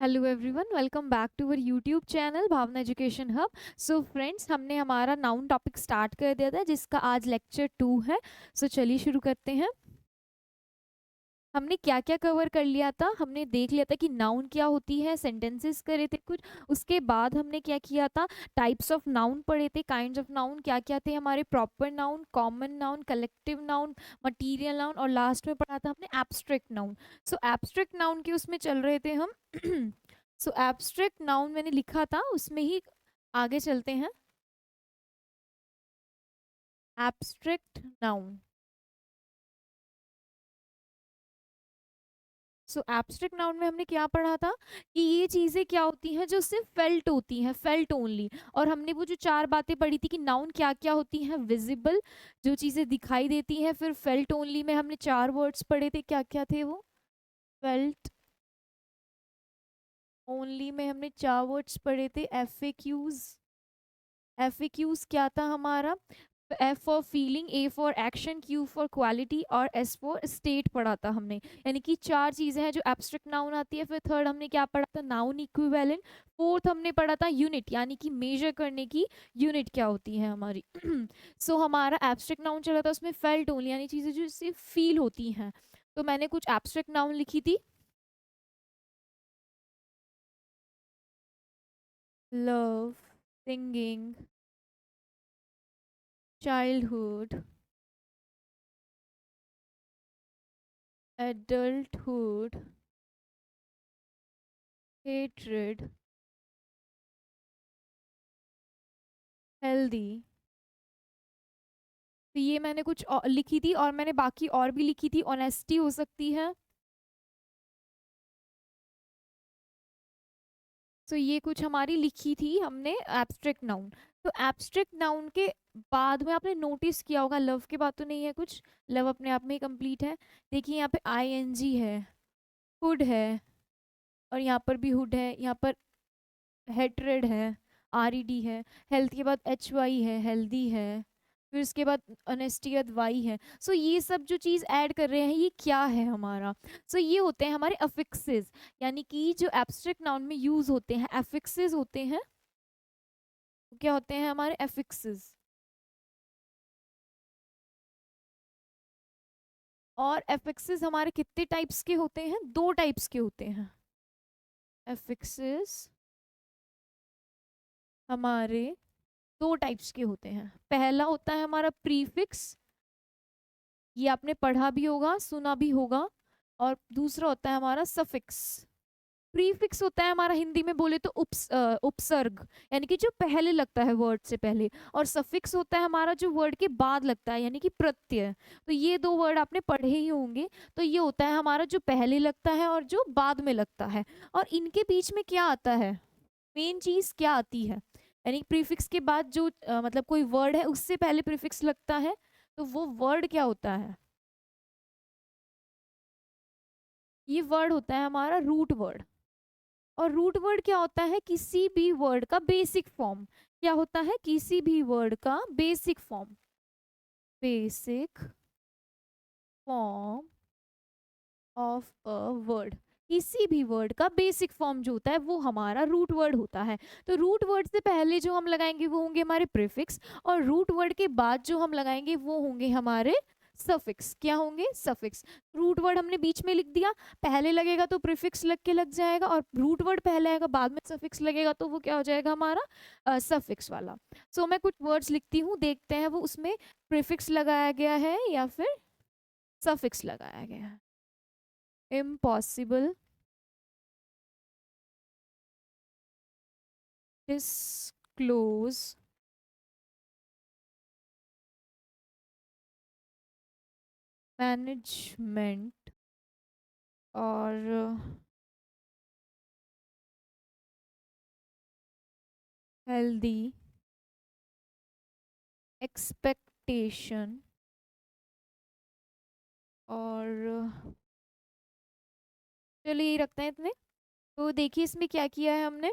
Hello everyone, welcome back to our YouTube channel Bhavna education hub. So friends, हमने हमारा noun topic start कर दिया था जिसका आज लेक्चर 2 है। सो चलिए शुरू करते हैं। हमने क्या क्या कवर कर लिया था? हमने देख लिया था कि नाउन क्या होती है, सेंटेंसेस करे थे कुछ। उसके बाद हमने क्या किया था, टाइप्स ऑफ नाउन पढ़े थे, काइंड्स ऑफ नाउन क्या क्या थे हमारे, proper noun, common noun, collective noun, material noun, और लास्ट में पढ़ा था हमने abstract noun. So abstract noun के उसमें चल रहे थे हम। सो एब्स्ट्रैक्ट नाउन मैंने लिखा था, उसमें ही आगे चलते हैं। Abstract noun. So abstract noun में हमने क्या पढ़ा था कि ये चीजें क्या होती हैं जो सिर्फ फेल्ट होती हैं, फेल्ट ओनली। और हमने वो जो चार बातें पढ़ी थी कि नाउन क्या क्या होती हैं, विजिबल, जो चीजें दिखाई देती हैं, फिर फेल्ट ओनली में हमने चार वर्ड्स पढ़े थे, क्या क्या थे वो, फेल्ट ओनली में हमने चार वर्ड्स पढ़े थे, एफएक्यूज। एफएक्यूज क्या था हमारा, F for feeling, A for action, Q for quality, और एस फॉर स्टेट पढ़ा था हमने। यानी कि चार चीजें हैं जो एब्स्ट्रैक्ट नाउन आती है। फिर थर्ड हमने क्या पढ़ा था, नाउन इक्विवेलेंट। फोर्थ हमने पढ़ा था यूनिट, यानी कि मेजर करने की यूनिट क्या होती है हमारी। सो हमारा एब्स्ट्रैक्ट नाउन चला था, उसमें फेल्ट ओनली यानी चीजें जो सिर्फ फील होती हैं। तो मैंने कुछ एब्स्ट्रैक्ट नाउन लिखी थी, love, singing, childhood, adulthood, hatred, healthy। तो ये मैंने कुछ लिखी थी, और मैंने बाकी और भी लिखी थी, ऑनेस्टी हो सकती है। तो ये कुछ हमारी लिखी थी हमने एब्स्ट्रैक्ट नाउन। तो एब्स्ट्रैक्ट नाउन के बाद में आपने नोटिस किया होगा, लव के बाद तो नहीं है कुछ, लव अपने आप में ही कंप्लीट है। देखिए यहाँ पे आईएनजी है, हुड है, और यहाँ पर भी हुड है, यहाँ पर हेट्रेड है, आरईडी है, हेल्थ के बाद एच वाई है, हेल्दी है, फिर उसके बाद ऑनेस्टी के बाद वाई है। सो ये सब जो चीज़ ऐड कर रहे हैं ये क्या है हमारा, सो ये होते हैं हमारे अफिक्सेस। यानी कि जो एब्स्ट्रैक्ट नाउन में यूज होते हैं अफिक्सेस होते हैं। क्या होते हैं हमारे अफिक्सेस? और अफिक्सेस हमारे कितने टाइप्स के होते हैं? दो टाइप्स के होते हैं अफिक्सेस हमारे, दो टाइप्स के होते हैं। पहला होता है हमारा प्रीफिक्स, ये आपने पढ़ा भी होगा, सुना भी होगा। और दूसरा होता है हमारा सफिक्स। प्रीफिक्स होता है हमारा, हिंदी में बोले तो उपसर्ग, यानी कि जो पहले लगता है वर्ड से पहले। और सफिक्स होता है हमारा जो वर्ड के बाद लगता है, यानी कि प्रत्यय। तो ये दो वर्ड आपने पढ़े ही होंगे। तो ये होता है हमारा जो पहले लगता है और जो बाद में लगता है। और इनके बीच में क्या आता है, मेन चीज क्या आती है, यानी प्रीफिक्स के बाद जो मतलब कोई वर्ड है उससे पहले प्रीफिक्स लगता है, तो वो वर्ड क्या होता है? ये वर्ड होता है हमारा रूट वर्ड। और रूट वर्ड क्या होता है, किसी भी वर्ड का बेसिक फॉर्म। क्या होता है, किसी भी वर्ड का basic form, basic form of a word. किसी भी वर्ड का बेसिक फॉर्म जो होता है वो हमारा रूट वर्ड होता है। तो रूट वर्ड से पहले जो हम लगाएंगे वो होंगे हमारे प्रीफिक्स, और रूट वर्ड के बाद जो हम लगाएंगे वो होंगे हमारे सफिक्स। क्या होंगे? सफिक्स। रूट वर्ड हमने बीच में लिख दिया, पहले लगेगा तो प्रीफिक्स लग के लग जाएगा, और रूट वर्ड पहले आएगा बाद में सफिक्स लगेगा तो वो क्या हो जाएगा हमारा सफिक्स वाला। सो मैं कुछ वर्ड्स लिखती हूँ, देखते हैं वो उसमें प्रीफिक्स लगाया गया है या फिर सफिक्स लगाया गया है। इम्पॉसिबल, डिस्क्लोज, मैनेजमेंट, और हेल्दी, एक्सपेक्टेशन, और चलिए यही रखते हैं इतने। तो देखिए इसमें क्या किया है हमने,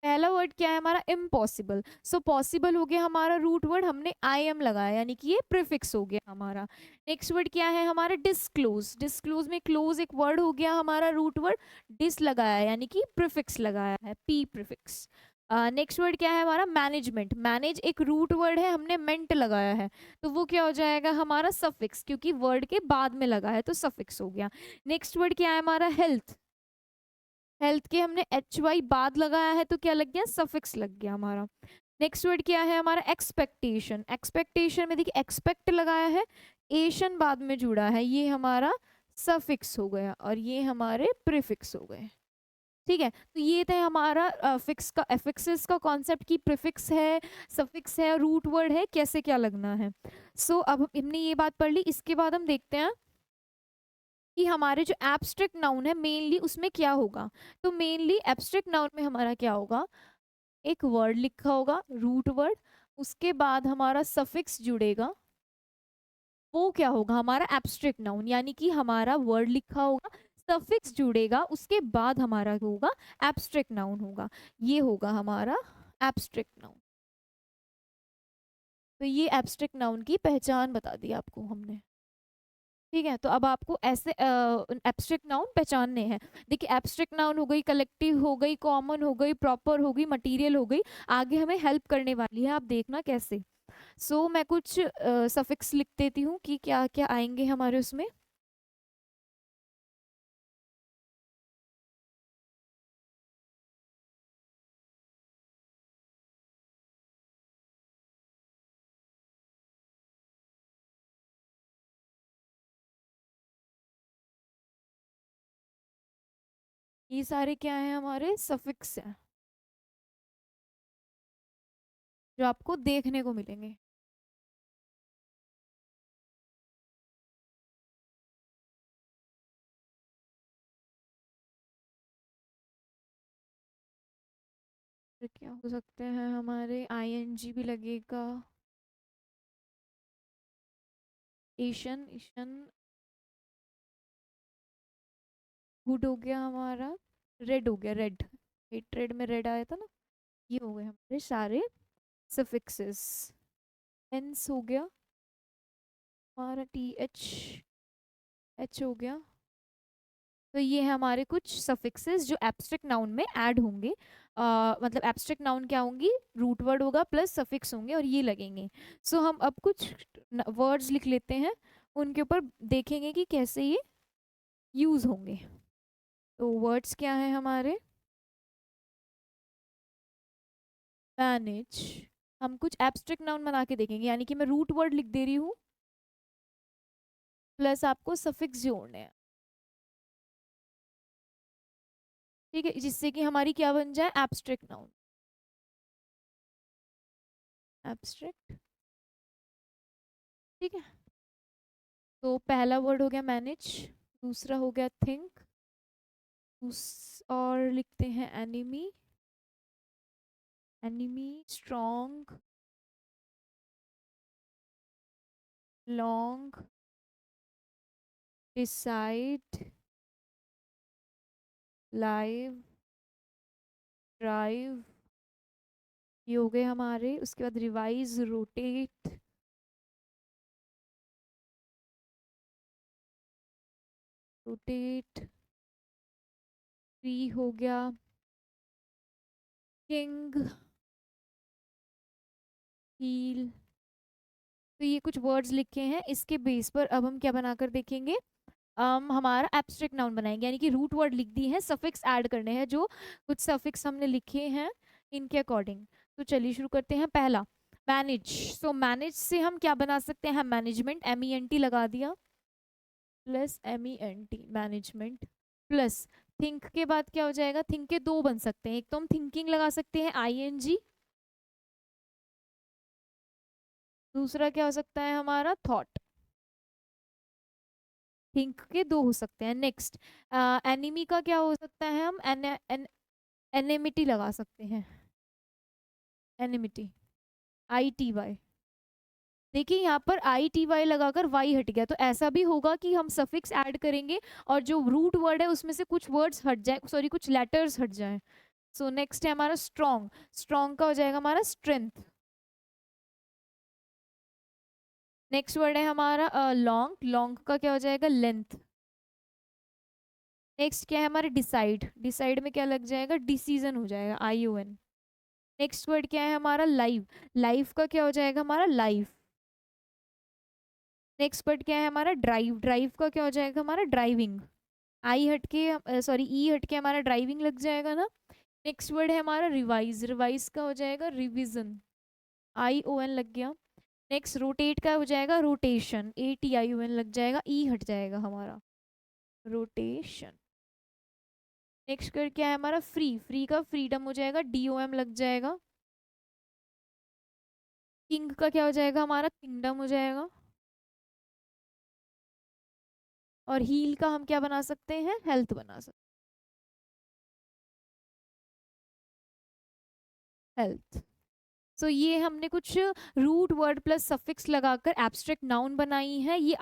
पहला वर्ड क्या है हमारा, इम्पॉसिबल। सो पॉसिबल हो गया हमारा रूट वर्ड, हमने आई एम लगाया यानी कि ये प्रीफिक्स हो गया हमारा। नेक्स्ट वर्ड क्या है हमारा, डिस्क्लोज। डिस्क्लोज में क्लोज एक वर्ड हो गया हमारा रूट वर्ड, डिस लगाया यानी कि प्रीफिक्स लगाया है, पी प्रीफिक्स। नेक्स्ट वर्ड क्या है हमारा, मैनेजमेंट। मैनेज एक रूट वर्ड है, हमने मेंट लगाया है, तो वो क्या हो जाएगा हमारा, सफिक्स, क्योंकि वर्ड के बाद में लगा है तो सफिक्स हो गया। नेक्स्ट वर्ड क्या है हमारा, हेल्थ। हेल्थ के हमने एच वाई बाद लगाया है तो क्या लग गया, सफिक्स लग गया हमारा। नेक्स्ट वर्ड क्या है हमारा, एक्सपेक्टेशन। एक्सपेक्टेशन में देखिए एक्सपेक्ट लगाया है, एशन बाद में जुड़ा है, ये हमारा सफिक्स हो गया और ये हमारे प्रीफिक्स हो गए। ठीक है, तो ये था हमारा फिक्स का, एफिक्सिस का कॉन्सेप्ट की प्रीफिक्स है, सफिक्स है, रूट वर्ड है, कैसे क्या लगना है। सो अब हमने ये बात पढ़ ली, इसके बाद हम देखते हैं कि हमारे जो एब्स्ट्रैक्ट नाउन है मेनली उसमें क्या होगा। तो मेनली एब्स्ट्रैक्ट नाउन में हमारा क्या होगा, एक वर्ड लिखा होगा रूट वर्ड, उसके बाद हमारा सफिक्स जुड़ेगा, वो क्या होगा हमारा एब्स्ट्रैक्ट नाउन, यानी कि हमारा वर्ड लिखा होगा, सफिक्स जुड़ेगा, उसके बाद हमारा होगा एब्स्ट्रैक्ट नाउन होगा, ये होगा हमारा एब्स्ट्रैक्ट नाउन। तो ये एब्स्ट्रैक्ट नाउन की पहचान बता दी आपको हमने। ठीक है, तो अब आपको ऐसे एब्स्ट्रैक्ट नाउन पहचानने हैं। देखिए एब्स्ट्रैक्ट नाउन हो गई, कलेक्टिव हो गई, कॉमन हो गई, प्रॉपर हो गई, मटेरियल हो गई, आगे हमें हेल्प करने वाली है, आप देखना कैसे। मैं कुछ सफिक्स लिख देती हूँ कि क्या क्या आएंगे हमारे उसमें। ये सारे क्या हैं हमारे, सफिक्स हैं जो आपको देखने को मिलेंगे। फिर क्या हो सकते हैं हमारे, आईएनजी भी लगेगा, एशन, ईशन, गुड हो गया हमारा, रेड हो गया, रेड, हेट्रेड में रेड आया था ना, ये हो गए हमारे सारे सफिक्सेस। हेंस हो गया हमारा, टी एच, एच हो गया। तो ये है हमारे कुछ सफिक्सेस जो एब्स्ट्रैक्ट नाउन में ऐड होंगे। मतलब एब्स्ट्रैक्ट नाउन क्या होंगी, रूट वर्ड होगा प्लस सफिक्स होंगे और ये लगेंगे। हम अब कुछ वर्ड्स लिख लेते हैं, उनके ऊपर देखेंगे कि कैसे ये यूज होंगे। तो वर्ड्स क्या है हमारे, मैनेज। हम कुछ एब्स्ट्रैक्ट नाउन बना के देखेंगे, यानी कि मैं रूट वर्ड लिख दे रही हूँ प्लस आपको सफिक्स जोड़ने हैं। ठीक है, जिससे कि हमारी क्या बन जाए, एब्स्ट्रैक्ट नाउन, एब्स्ट्रैक्ट। ठीक है, तो पहला वर्ड हो गया मैनेज, दूसरा हो गया थिंक, और लिखते हैं enemy, enemy, strong, long, decide, live, drive, ये हो गए हमारे। उसके बाद रिवाइज, रोटेट, रोटेट, फ्री हो गया, किंग, हील। तो ये कुछ वर्ड्स लिखे हैं, इसके बेस पर अब हम क्या बनाकर देखेंगे, हमारा एब्स्ट्रैक्ट नाउन बनाएंगे, यानी कि रूट वर्ड लिख दी है, सफिक्स ऐड करने हैं, जो कुछ सफिक्स हमने लिखे हैं इनके अकॉर्डिंग। तो चलिए शुरू करते हैं। पहला मैनेज, मैनेज से हम क्या बना सकते हैं, मैनेजमेंट, MENT लगा दिया, plus MENT, management, plus think के बाद क्या हो जाएगा, थिंक के दो बन सकते हैं, एक तो हम थिंकिंग लगा सकते हैं ING, दूसरा क्या हो सकता है हमारा, थॉट। थिंक के दो हो सकते हैं। नेक्स्ट एनिमी का क्या हो सकता है, हम एनेमिटी लगा सकते हैं, एनिमिटी, ITY। देखिए यहाँ पर ITY लगाकर Y हट गया, तो ऐसा भी होगा कि हम सफिक्स ऐड करेंगे और जो रूट वर्ड है उसमें से कुछ वर्ड्स हट जाए, सॉरी कुछ लेटर्स हट जाएं। सो नेक्स्ट है हमारा स्ट्रॉन्ग, स्ट्रॉन्ग का हो जाएगा हमारा स्ट्रेंथ। नेक्स्ट वर्ड है हमारा लॉन्ग, लॉन्ग का क्या हो जाएगा लेंथ। नेक्स्ट क्या है हमारा डिसाइड, डिसाइड में क्या लग जाएगा डिसीजन हो जाएगा ION। नेक्स्ट वर्ड क्या है हमारा लाइव, लाइफ का क्या हो जाएगा हमारा लाइफ। नेक्स्ट वर्ड क्या है हमारा ड्राइव, ड्राइव का क्या हो जाएगा हमारा ड्राइविंग। आई हटके सॉरी ई हटके हमारा ड्राइविंग लग जाएगा ना। नेक्स्ट वर्ड है हमारा रिवाइज, रिवाइज का हो जाएगा रिविजन, ION लग गया। नेक्स्ट रोटेट का हो जाएगा रोटेशन, ATION लग जाएगा, ई हट जाएगा हमारा रोटेशन। नेक्स्ट कर क्या है हमारा फ्री, फ्री का फ्रीडम हो जाएगा DOM लग जाएगा। किंग का क्या हो जाएगा हमारा किंगडम हो जाएगा। और हील का हम क्या बना सकते हैं हेल्थ बना सकते हैं, हेल्थ। सो ये हमने कुछ रूट वर्ड प्लस सफिक्स लगाकर एब्स्ट्रैक्ट नाउन बनाई है। ये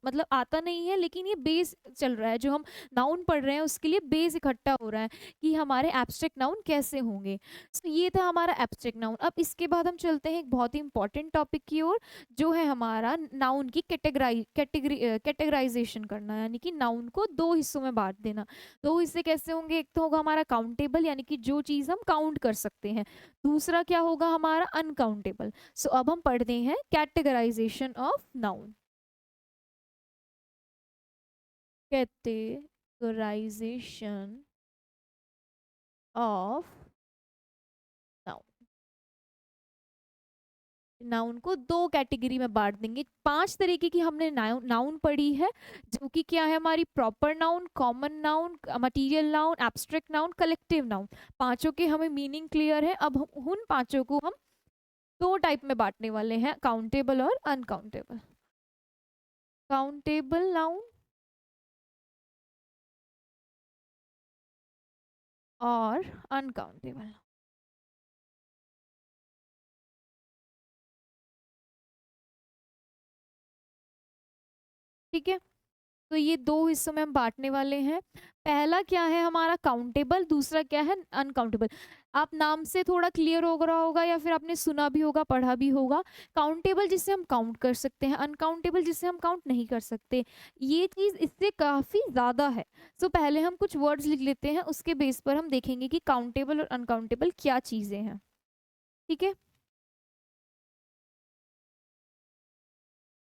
मतलब आता नहीं है लेकिन ये बेस चल रहा है, जो हम नाउन पढ़ रहे हैं उसके लिए बेस इकट्ठा हो रहा है कि हमारे एब्स्ट्रैक्ट नाउन कैसे होंगे। सो ये था हमारा एब्स्ट्रैक्ट नाउन। अब इसके बाद हम चलते हैं एक बहुत ही इंपॉर्टेंट टॉपिक की ओर, जो है हमारा नाउन की कैटेगराइजेशन करना, यानी कि नाउन को दो हिस्सों में बांट देना। दो हिस्से कैसे होंगे, एक तो होगा हमारा काउंटेबल यानी कि जो चीज़ हम काउंट कर सकते हैं, दूसरा क्या होगा हमारा अनकाउंटेबल। सो अब हम पढ़ते हैं categorisation of noun. Categorisation of noun, noun को दो कैटेगरी में बांट देंगे। पांच तरीके की हमने नाउन पढ़ी है, जो कि क्या है हमारी proper noun, common noun, material noun, abstract noun, collective noun. पांचों के हमें मीनिंग क्लियर है। अब उन पांचों को हम दो टाइप में बांटने वाले हैं, काउंटेबल और अनकाउंटेबल। काउंटेबल नाउन और अनकाउंटेबल। ठीक है, तो ये दो हिस्सों में हम बांटने वाले हैं। पहला क्या है हमारा काउंटेबल, दूसरा क्या है अनकाउंटेबल। आप नाम से थोड़ा क्लियर हो रहा होगा या फिर आपने सुना भी होगा पढ़ा भी होगा। काउंटेबल जिसे हम काउंट कर सकते हैं, अनकाउंटेबल जिसे हम काउंट नहीं कर सकते। ये चीज़ इससे काफ़ी ज़्यादा है। सो पहले हम कुछ वर्ड्स लिख लेते हैं, उसके बेस पर हम देखेंगे कि काउंटेबल और अनकाउंटेबल क्या चीज़ें हैं। ठीक है,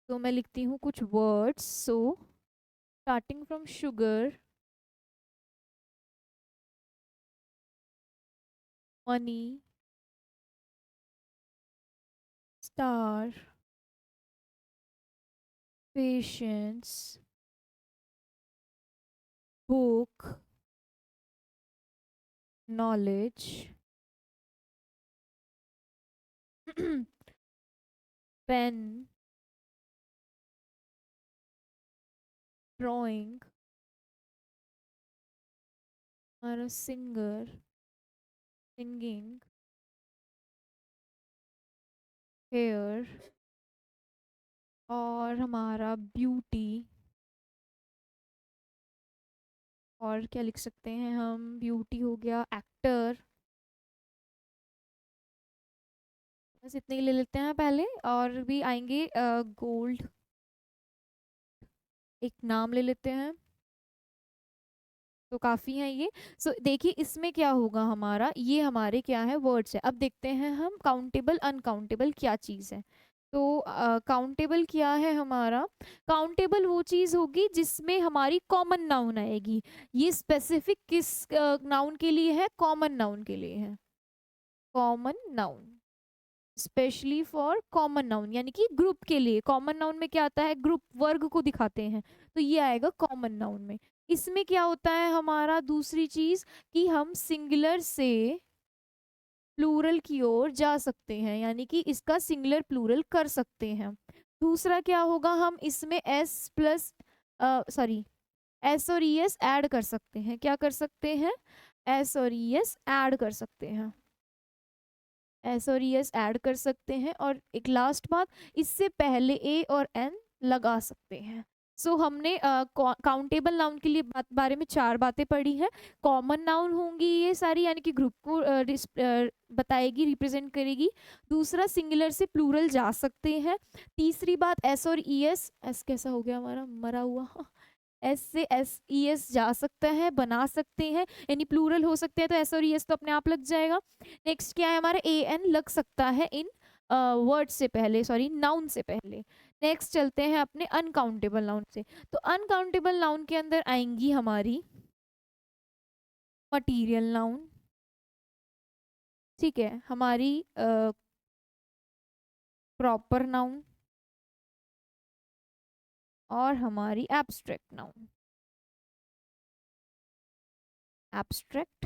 तो मैं लिखती हूँ कुछ words. So starting from sugar, money, star, patience, book, knowledge, pen, drawing, हमारा singer, singing, hair, और हमारा beauty, और क्या लिख सकते हैं हम, ब्यूटी हो गया, एक्टर। बस इतने ही ले लेते हैं पहले, और भी आएंगे। गोल्ड, एक नाम ले लेते हैं, तो काफ़ी है ये। सो देखिए इसमें क्या होगा हमारा, ये हमारे क्या है वर्ड्स है। अब देखते हैं हम काउंटेबल अनकाउंटेबल क्या चीज़ है। तो काउंटेबल क्या है हमारा, काउंटेबल वो चीज़ होगी जिसमें हमारी कॉमन नाउन आएगी। ये स्पेसिफिक किस नाउन के लिए है, कॉमन नाउन के लिए है। Common noun, specially for common noun, यानी कि ग्रुप के लिए। कॉमन नाउन में क्या आता है, ग्रुप वर्ग को दिखाते हैं, तो ये आएगा कॉमन नाउन में। इसमें क्या होता है हमारा दूसरी चीज, कि हम सिंगुलर से प्लूरल की ओर जा सकते हैं, यानी कि इसका सिंगुलर प्लूरल कर सकते हैं। दूसरा क्या होगा, हम इसमें एस प्लस सॉरी एस और ई एस ऐड कर सकते हैं। क्या कर सकते हैं, एस और ई एस ऐड कर सकते हैं, एस और ई एस ऐड कर सकते हैं। और एक लास्ट बात, इससे पहले ए और एन लगा सकते हैं। सो हमने काउंटेबल नाउन के लिए बारे में 4 बातें पढ़ी हैं। कॉमन नाउन होंगी ये सारी, यानी कि ग्रुप को बताएगी, रिप्रेजेंट करेगी। दूसरा, सिंगुलर से प्लूरल जा सकते हैं। तीसरी बात, एस और ई एस, एस कैसा हो गया हमारा मरा हुआ एस से एस ई एस जा सकता है, बना सकते हैं, यानी प्लूरल हो सकते हैं तो एस और ई एस तो अपने आप लग जाएगा। नेक्स्ट क्या है हमारा, ए एन लग सकता है इन वर्ड से पहले, सॉरी नाउन से पहले। नेक्स्ट चलते हैं अपने अनकाउंटेबल नाउन से। तो अनकाउंटेबल नाउन के अंदर आएंगी हमारी मटीरियल नाउन, ठीक है, हमारी प्रॉपर नाउन और हमारी एब्स्ट्रैक्ट नाउन। एब्स्ट्रैक्ट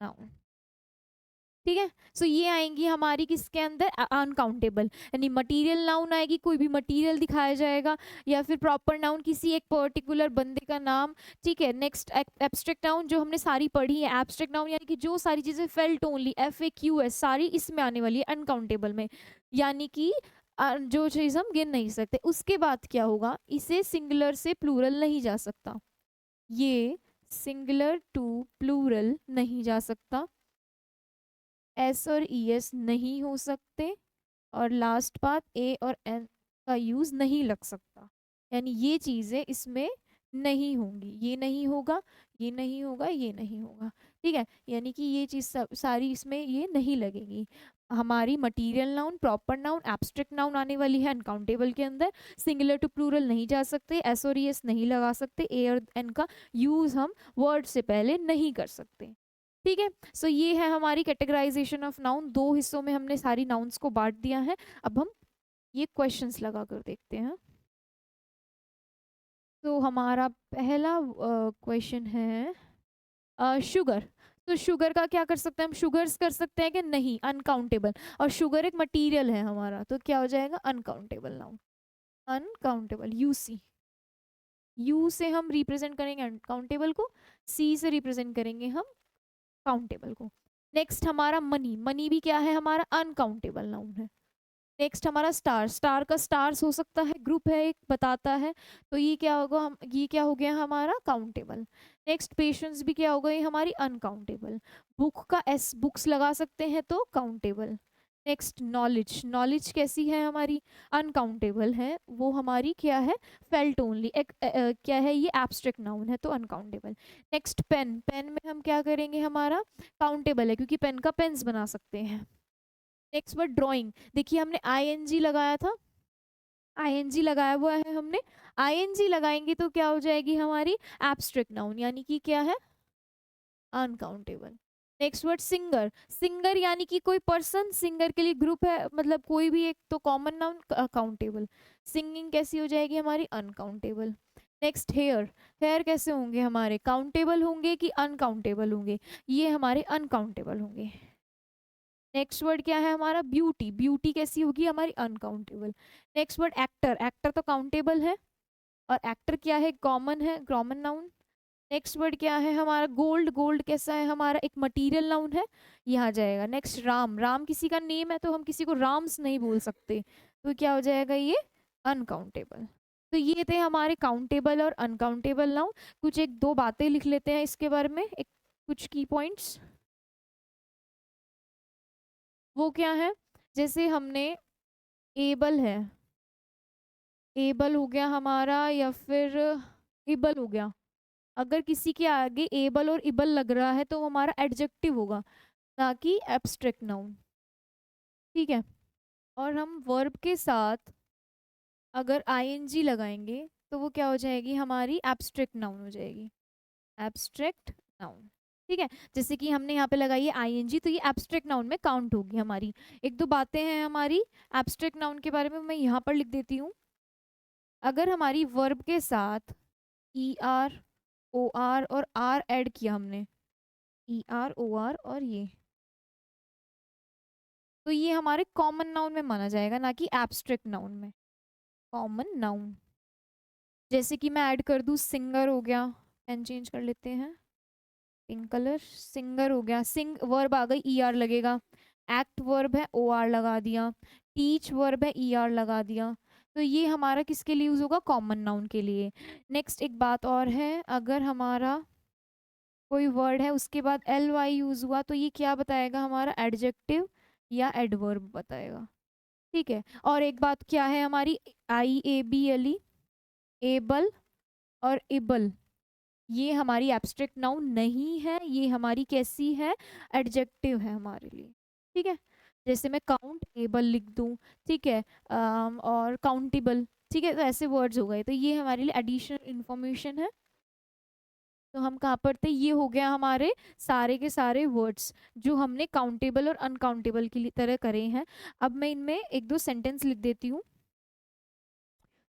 नाउन, ठीक है। सो ये आएंगी हमारी किसके अंदर, अनकाउंटेबल, यानी मटेरियल नाउन आएगी, कोई भी मटेरियल दिखाया जाएगा, या फिर प्रॉपर नाउन किसी एक पर्टिकुलर बंदे का नाम, ठीक है। नेक्स्ट एब्स्ट्रैक्ट नाउन जो हमने सारी पढ़ी है, एब्स्ट्रैक्ट नाउन यानी कि जो सारी चीजें felt only, F A Q S, सारी इसमें आने वाली है अनकाउंटेबल में, यानी कि जो चीज हम गिन नहीं सकते। उसके बाद क्या होगा, इसे सिंगुलर से प्लूरल नहीं जा सकता, ये सिंगुलर टू प्लूरल नहीं जा सकता, एस और ई एस नहीं हो सकते, और लास्ट बात, ए और एन का यूज नहीं लग सकता, यानी ये चीजें इसमें नहीं होंगी, ये नहीं होगा, ये नहीं होगा, ये नहीं होगा, ठीक है। यानी कि ये चीज सारी इसमें ये नहीं लगेगी। हमारी material noun, proper noun, abstract noun आने वाली है अनकाउंटेबल के अंदर। सिंगुलर टू प्लूरल नहीं जा सकते, एस और ई एस नहीं लगा सकते, ए और एन का यूज हम वर्ड से पहले नहीं कर सकते, ठीक है। सो ये है हमारी कैटेगराइजेशन ऑफ नाउन। 2 हिस्सों में हमने सारी नाउन्स को बांट दिया है। अब हम ये क्वेश्चंस लगा कर देखते हैं। तो हमारा पहला क्वेश्चन है शुगर। तो शुगर का क्या कर सकते हैं हम, शुगर्स कर सकते हैं कि नहीं, अनकाउंटेबल, और शुगर एक मटेरियल है हमारा, तो क्या हो जाएगा, uncountable noun, uncountable, UC, you से हम रिप्रेजेंट करेंगे अनकाउंटेबल को, सी से रिप्रेजेंट करेंगे हम काउंटेबल को। नेक्स्ट हमारा मनी, मनी भी क्या है हमारा, अनकाउंटेबल नाउन है। नेक्स्ट हमारा स्टार, स्टार का स्टार्स हो सकता है, ग्रुप है एक, बताता है, तो ये क्या होगा, हम ये क्या हो गया हमारा काउंटेबल। नेक्स्ट पेशेंस भी क्या हो गई हमारी, अनकाउंटेबल। बुक का एस, बुक्स लगा सकते हैं तो काउंटेबल। नेक्स्ट नॉलेज, नॉलेज कैसी है हमारी, अनकाउंटेबल है, वो हमारी क्या है, फेल्ट ओनली, एक क्या है ये, एब्स्ट्रैक्ट नाउन है तो अनकाउंटेबल। नेक्स्ट पेन, पेन में हम क्या करेंगे, हमारा काउंटेबल है क्योंकि पेन का पेन्स बना सकते हैं। नेक्स्ट वर्ड ड्राइंग, देखिए हमने आईएनजी लगाया था, आईएनजी लगाया हुआ है हमने, आईएनजी लगाएंगे तो क्या हो जाएगी हमारी, एब्स्ट्रैक्ट नाउन, यानी कि क्या है, uncountable. Next word singer, singer यानी कि कोई पर्सन, सिंगर के लिए ग्रुप है, मतलब कोई भी एक, तो कॉमन नाउन, काउंटेबल। सिंगिंग कैसी हो जाएगी हमारी, अनकाउंटेबल। नेक्स्ट हेयर, हेयर कैसे होंगे हमारे, काउंटेबल होंगे कि अनकाउंटेबल होंगे, ये हमारे अनकाउंटेबल होंगे। नेक्स्ट वर्ड क्या है हमारा, ब्यूटी, ब्यूटी कैसी होगी हमारी, uncountable. Next word actor, actor तो काउंटेबल है, और एक्टर क्या है, कॉमन है, कॉमन नाउन। नेक्स्ट वर्ड क्या है हमारा, गोल्ड, गोल्ड कैसा है हमारा, एक मटेरियल नाउन है, यहाँ जाएगा। नेक्स्ट राम, राम किसी का नेम है तो हम किसी को राम्स नहीं बोल सकते, तो क्या हो जाएगा ये, अनकाउंटेबल। तो ये थे हमारे काउंटेबल और अनकाउंटेबल नाउन। कुछ एक दो बातें लिख लेते हैं इसके बारे में, एक कुछ की पॉइंट्स। वो क्या है, जैसे हमने एबल है, एबल हो गया हमारा, या फिर इबल हो गया, अगर किसी के आगे एबल और इबल लग रहा है तो वो हमारा एडजेक्टिव होगा, ना कि एब्स्ट्रैक्ट नाउन, ठीक है। और हम वर्ब के साथ अगर आईएनजी लगाएंगे तो वो क्या हो जाएगी हमारी, एब्स्ट्रैक्ट नाउन हो जाएगी, एब्स्ट्रैक्ट नाउन, ठीक है। जैसे कि हमने यहाँ पे लगाई है आईएनजी, तो ये एब्स्ट्रैक्ट नाउन में काउंट होगी हमारी। एक दो बातें हैं हमारी एब्स्ट्रैक्ट नाउन के बारे में, मैं यहाँ पर लिख देती हूँ। अगर हमारी वर्ब के साथ ई आर, ओ आर और आर ऐड किया हमने, ई आर ओ आर और ये, तो ये हमारे कॉमन नाउन में माना जाएगा, ना कि एब्स्ट्रैक्ट नाउन में, कॉमन नाउन। जैसे कि मैं ऐड कर दूँ, सिंगर हो गया, पेन चेंज कर लेते हैं, पिंक कलर, सिंगर हो गया, सिंग वर्ब आ गई, ई आर लगेगा। एक्ट वर्ब है, ओ आर लगा दिया। टीच वर्ब है, ई आर लगा दिया। तो ये हमारा किसके लिए यूज होगा, कॉमन नाउन के लिए। नेक्स्ट एक बात और है, अगर हमारा कोई वर्ड है उसके बाद एल वाई यूज हुआ तो ये क्या बताएगा, हमारा एडजेक्टिव या एडवर्ब बताएगा। ठीक है, और एक बात क्या है हमारी, I A B L E, able और एबल, ये हमारी एब्स्ट्रैक्ट नाउन नहीं है, ये हमारी कैसी है, एडजेक्टिव है हमारे लिए। ठीक है, जैसे मैं काउंट एबल लिख दूं, ठीक है, और काउंटेबल, ठीक है, तो ऐसे वर्ड्स हो गए, तो ये हमारे लिए एडिशनल इंफॉर्मेशन है। तो हम कहाँ पर थे, ये हो गया हमारे सारे के सारे वर्ड्स जो हमने काउंटेबल और अनकाउंटेबल की तरह करे हैं। अब मैं इनमें एक दो सेंटेंस लिख देती हूँ।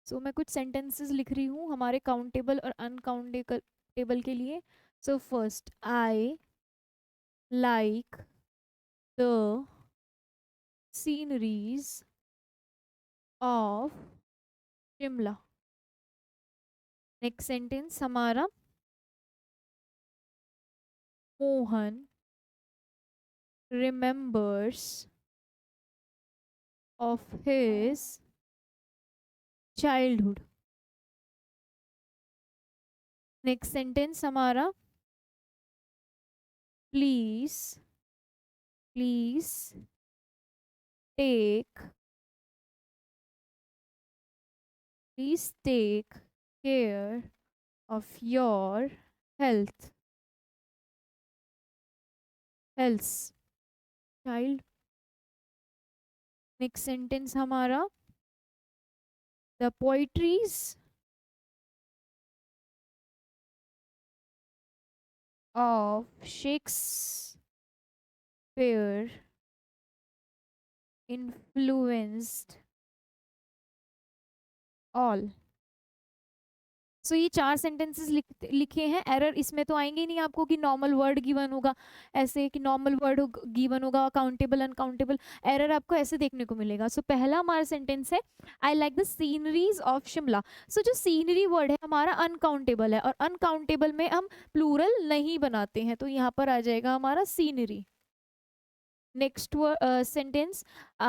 सो मैं कुछ सेंटेंसेस लिख रही हूँ हमारे काउंटेबल और अनकाउंटेबल के लिए। So first, I like the sceneries of Shimla. Next sentence हमारा, Mohan remembers of his childhood. Next sentence हमारा, please please take please take care of your health health child. Next sentence हमारा, the poetries of Shakespeare influenced all. So ये चार sentences लिखे हैं। Error इसमें तो आएंगे ही नहीं आपको कि नॉर्मल वर्ड गिवन होगा, ऐसे कि नॉर्मल वर्ड गिवन होगा काउंटेबल अनकाउंटेबल, एरर आपको ऐसे देखने को मिलेगा। सो पहला हमारा सेंटेंस है, I like the sceneries of Shimla. So जो सीनरी वर्ड है हमारा अनकाउंटेबल है, और अनकाउंटेबल में हम प्लूरल नहीं बनाते हैं, तो यहाँ पर आ जाएगा हमारा scenery. Next sentence,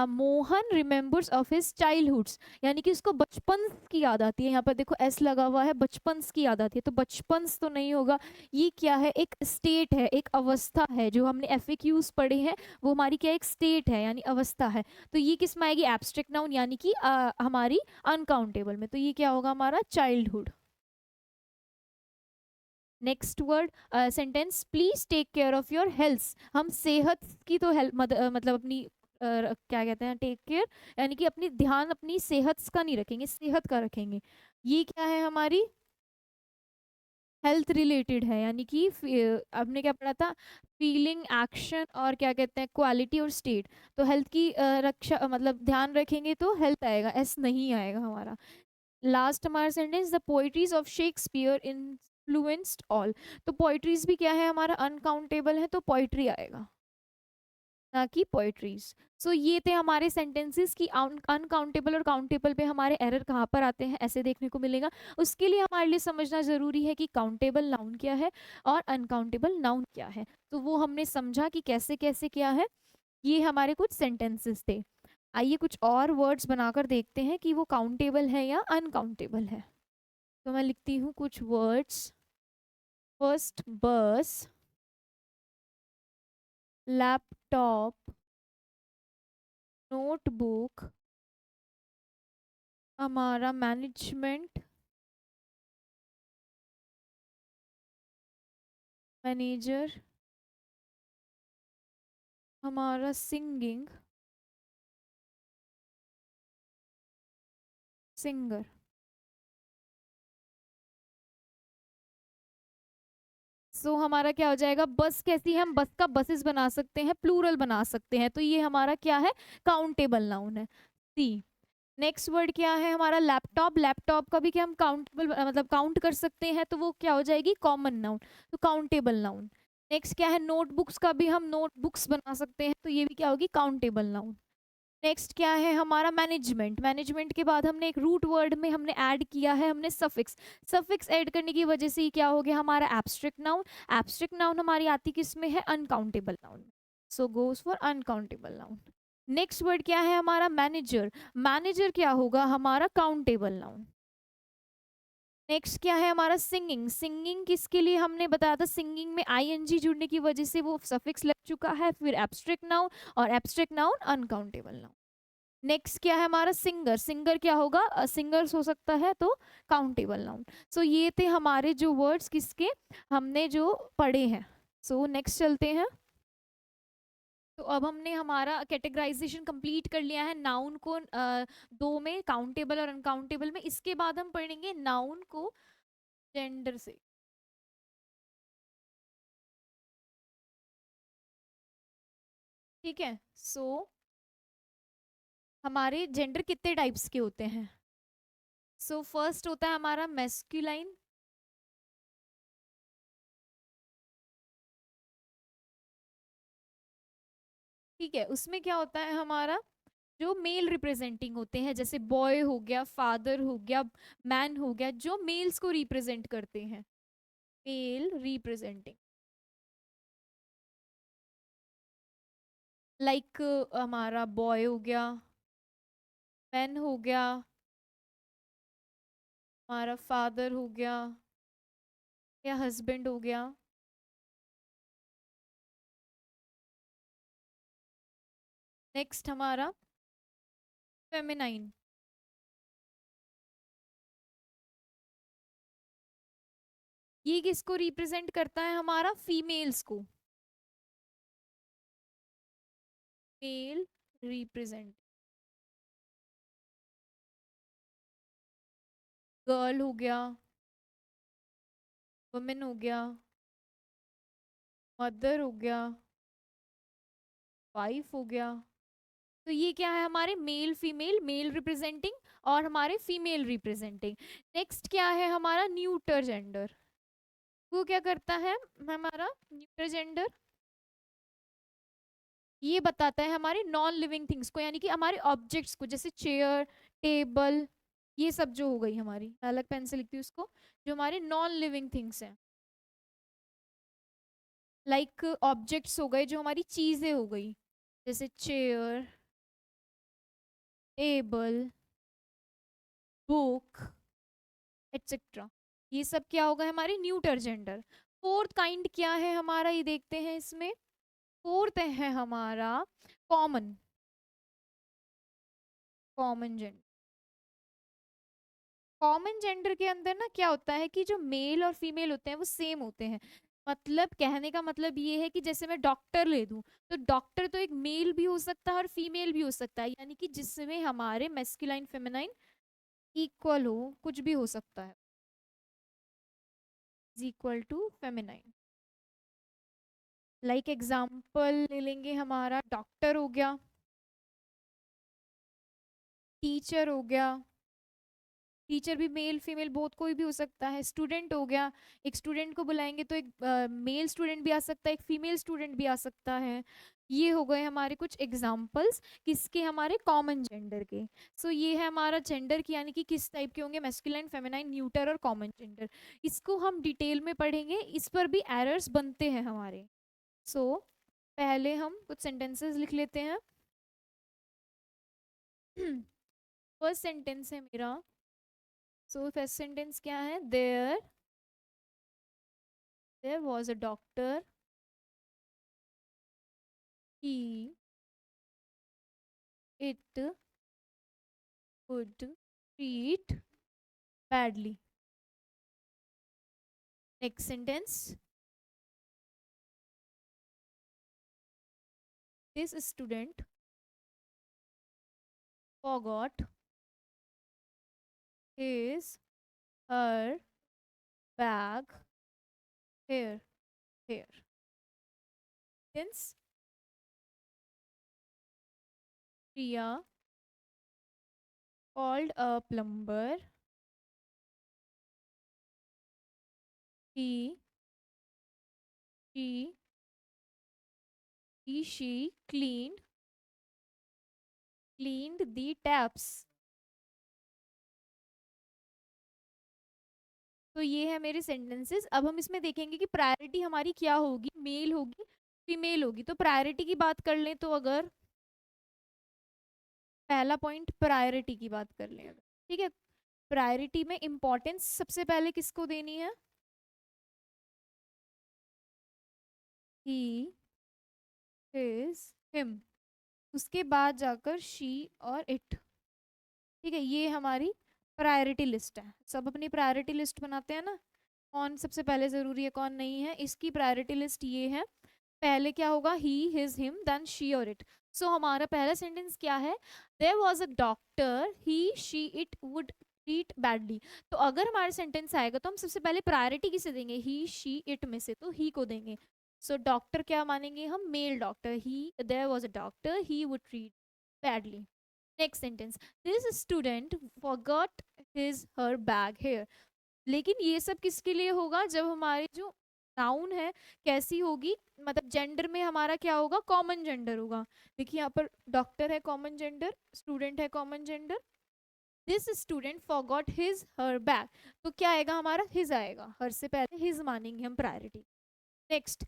Mohan remembers of his childhoods, यानी कि उसको बचपन की याद आती है। यहाँ पर देखो एस लगा हुआ है, बचपन की याद आती है, तो बचपन तो नहीं होगा। ये क्या है, एक स्टेट है, एक अवस्था है, जो हमने एफएक्यूज पढ़े हैं वो हमारी क्या, एक स्टेट है यानी अवस्था है। तो ये किस में आएगी, एब्स्ट्रैक्ट नाउन यानी कि हमारी अनकाउंटेबल में, तो ये क्या होगा हमारा childhood. Next word sentence, please take care of your health. हम सेहत की तो हेल्थ मतलब अपनी क्या कहते हैं, टेक केयर यानी कि अपनी ध्यान अपनी सेहत का नहीं रखेंगे, सेहत का रखेंगे। ये क्या है हमारी, हेल्थ रिलेटेड है, यानी कि आपने क्या पढ़ा था, फीलिंग एक्शन और क्या कहते हैं क्वालिटी और स्टेट। तो हेल्थ की रक्षा मतलब ध्यान रखेंगे तो हेल्थ आएगा, एस नहीं आएगा हमारा। लास्ट हमारा sentence, the poetries of Shakespeare influenced all. तो पोइट्रीज भी क्या है हमारा अनकाउंटेबल है, तो पोइट्री आएगा ना कि पोइट्रीज। सो ये थे हमारे सेंटेंसेस की अनकाउंटेबल और काउंटेबल पे हमारे एरर कहाँ पर आते हैं, ऐसे देखने को मिलेगा। उसके लिए हमारे लिए समझना जरूरी है कि काउंटेबल नाउन क्या है और अनकाउंटेबल नाउन क्या है। तो वो हमने समझा कि कैसे कैसे क्या है। ये हमारे कुछ सेंटेंसेस थे। आइए कुछ और वर्ड्स बनाकर देखते हैं कि वो काउंटेबल है या अनकाउंटेबल है। तो मैं लिखती हूँ कुछ वर्ड्स। फर्स्ट, बस, लैपटॉप, नोटबुक, हमारा मैनेजमेंट, मैनेजर, हमारा सिंगिंग, सिंगर। सो हमारा क्या हो जाएगा, बस कैसी है, हम बस का बसेस बना सकते हैं, प्लूरल बना सकते हैं, तो ये हमारा क्या है, काउंटेबल नाउन है। सी। नेक्स्ट वर्ड क्या है हमारा, लैपटॉप। लैपटॉप का भी क्या हम काउंटेबल मतलब काउंट कर सकते हैं, तो वो क्या हो जाएगी, कॉमन नाउन, तो काउंटेबल नाउन। नेक्स्ट क्या है, नोटबुक्स का भी हम नोटबुक्स बना सकते हैं, तो ये भी क्या होगी, काउंटेबल नाउन। नेक्स्ट क्या है हमारा, मैनेजमेंट। मैनेजमेंट के बाद हमने एक रूट वर्ड में हमने ऐड किया है, हमने सफिक्स। सफिक्स ऐड करने की वजह से क्या हो गया हमारा, एब्स्ट्रैक्ट नाउन। एब्स्ट्रैक्ट नाउन हमारी आती किस में है, uncountable noun. So goes for uncountable noun. Next word क्या है हमारा मैनेजर, मैनेजर क्या होगा हमारा काउंटेबल नाउन। नेक्स्ट क्या है हमारा सिंगिंग, सिंगिंग किसके लिए हमने बताया था, सिंगिंग में आईएनजी जुड़ने की वजह से वो सफिक्स लग चुका है, फिर एब्स्ट्रैक्ट नाउन, और abstract noun uncountable noun. Next क्या है हमारा सिंगर, सिंगर क्या होगा सिंगर्स हो सकता है तो काउंटेबल नाउन। सो ये थे हमारे जो वर्ड्स किसके हमने जो पढ़े हैं। सो नेक्स्ट चलते हैं। तो अब हमने हमारा कैटेगराइजेशन कंप्लीट कर लिया है नाउन को दो में, काउंटेबल और अनकाउंटेबल में। इसके बाद हम पढ़ेंगे नाउन को जेंडर से। ठीक है। सो हमारे जेंडर कितने टाइप्स के होते हैं। सो फर्स्ट होता है हमारा मैस्कुलाइन। ठीक है, उसमें क्या होता है हमारा जो मेल रिप्रेजेंटिंग होते हैं, जैसे बॉय हो गया, फादर हो गया, मैन हो गया, जो मेल्स को रिप्रेजेंट करते हैं, मेल रिप्रेजेंटिंग। लाइक हमारा बॉय हो गया, मैन हो गया, हमारा फादर हो गया या हस्बैंड हो गया। नेक्स्ट हमारा फेमिनाइन, ये किसको रिप्रेजेंट करता है हमारा फीमेल्स को, मेल रिप्रेजेंट। गर्ल हो गया, वुमेन हो गया, मदर हो गया, वाइफ हो गया। तो ये क्या है हमारे मेल फीमेल, मेल रिप्रेजेंटिंग और हमारे फीमेल रिप्रेजेंटिंग। नेक्स्ट क्या है हमारा न्यूटर जेंडर, वो क्या करता है हमारा न्यूटर जेंडर, ये बताता है हमारे नॉन लिविंग थिंग्स को, यानी कि हमारे ऑब्जेक्ट्स को, जैसे चेयर, टेबल, ये सब जो हो गई हमारी, अलग पेन से लिखती हूँ उसको, जो हमारे नॉन लिविंग थिंग्स हैं, लाइक ऑब्जेक्ट्स हो गए, जो हमारी चीजें हो गई, जैसे चेयर, टेबल, बुक, एटसेट्रा। ये सब क्या होगा हमारे न्यूटर जेंडर। फोर्थ काइंड क्या है हमारा, ये देखते हैं इसमें। फोर्थ है हमारा common, common gender. Common gender के अंदर ना क्या होता है कि जो मेल और फीमेल होते हैं वो सेम होते हैं। मतलब कहने का मतलब ये है कि जैसे मैं डॉक्टर ले दूं, तो डॉक्टर तो एक मेल भी हो सकता है और फीमेल भी हो सकता है, यानी कि जिसमें हमारे मेस्कुलाइन फेमिनाइन इक्वल हो, कुछ भी हो सकता है, is equal to feminine. Like example ले लेंगे, हमारा डॉक्टर हो गया, टीचर हो गया, टीचर भी मेल फीमेल बहुत कोई भी हो सकता है। स्टूडेंट हो गया, एक स्टूडेंट को बुलाएंगे तो एक मेल स्टूडेंट भी आ सकता है, एक फीमेल स्टूडेंट भी आ सकता है। ये हो गए हमारे कुछ एग्जाम्पल्स किसके, हमारे कॉमन जेंडर के। सो ये है हमारा जेंडर की, यानी कि किस टाइप के होंगे, मैस्कुलाइन, फेमिनाइन, न्यूटर और कॉमन जेंडर। इसको हम डिटेल में पढ़ेंगे, इस पर भी एरर्स बनते हैं हमारे। सो पहले हम कुछ सेंटेंसेस लिख लेते हैं। फर्स्ट सेंटेंस है मेरा। सो फर्स्ट सेंटेंस क्या है, there was a doctor, he it would treat badly. Next sentence, this student forgot his her bag here. Since Priya called a plumber, he she she cleaned the taps. तो ये है मेरे sentences. अब हम इसमें देखेंगे कि प्रायोरिटी हमारी क्या होगी, मेल होगी, फीमेल होगी। तो प्रायोरिटी की बात कर लें तो अगर पहला पॉइंट प्रायोरिटी की बात कर लें अगर, ठीक है। प्रायोरिटी में इंपॉर्टेंस सबसे पहले किसको देनी है? ही, हिज, हिम, उसके बाद जाकर शी और इट, ठीक है। ये हमारी प्रायोरिटी लिस्ट है। सब अपनी प्रायोरिटी लिस्ट बनाते हैं ना, कौन सबसे पहले ज़रूरी है कौन नहीं है, इसकी प्रायोरिटी लिस्ट ये है। पहले क्या होगा? He, his, him, then she और इट। सो हमारा पहला सेंटेंस क्या है? There was a doctor, he, she, it would treat badly. तो अगर हमारा सेंटेंस आएगा तो हम सबसे पहले प्रायोरिटी किसे देंगे? ही, शी, इट में से तो ही को देंगे। सो डॉक्टर क्या मानेंगे हम? Male doctor. He, there was a doctor, he would treat badly. Next sentence, this student forgot his her bag here. लेकिन ये सब किसके लिए होगा? जब हमारी जो नाउन है कैसी होगी, मतलब जेंडर में हमारा क्या होगा? कॉमन जेंडर होगा। देखिए यहाँ पर डॉक्टर है कॉमन जेंडर, स्टूडेंट है common gender. This student forgot his her bag, तो क्या आएगा हमारा? हिज आएगा, हर से पहले हिज मानेंगे हम priority. Next,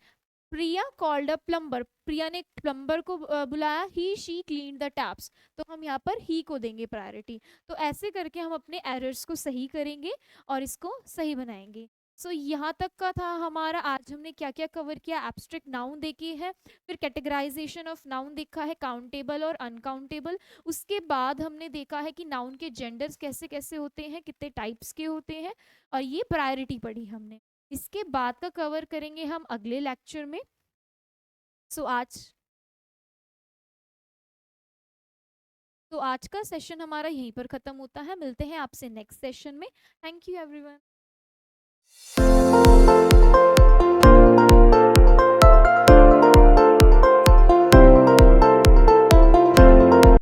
Priya called a plumber, Priya ने प्लम्बर को बुलाया। He, she clean the taps, तो हम यहाँ पर ही को देंगे प्रायोरिटी। तो ऐसे करके हम अपने एरर्स को सही करेंगे और इसको सही बनाएंगे। सो यहाँ तक का था हमारा। आज हमने क्या क्या कवर किया? एब्स्ट्रैक्ट नाउन देखे हैं, फिर कैटेगराइजेशन ऑफ नाउन देखा है, काउंटेबल और अनकाउंटेबल। उसके बाद हमने देखा है कि नाउन के जेंडर्स कैसे कैसे होते हैं, कितने टाइप्स के होते हैं, और ये प्रायोरिटी पढ़ी हमने। इसके बाद का कवर करेंगे हम अगले लेक्चर में। सो आज का सेशन हमारा यहीं पर खत्म होता है। मिलते हैं आपसे नेक्स्ट सेशन में। Thank you everyone.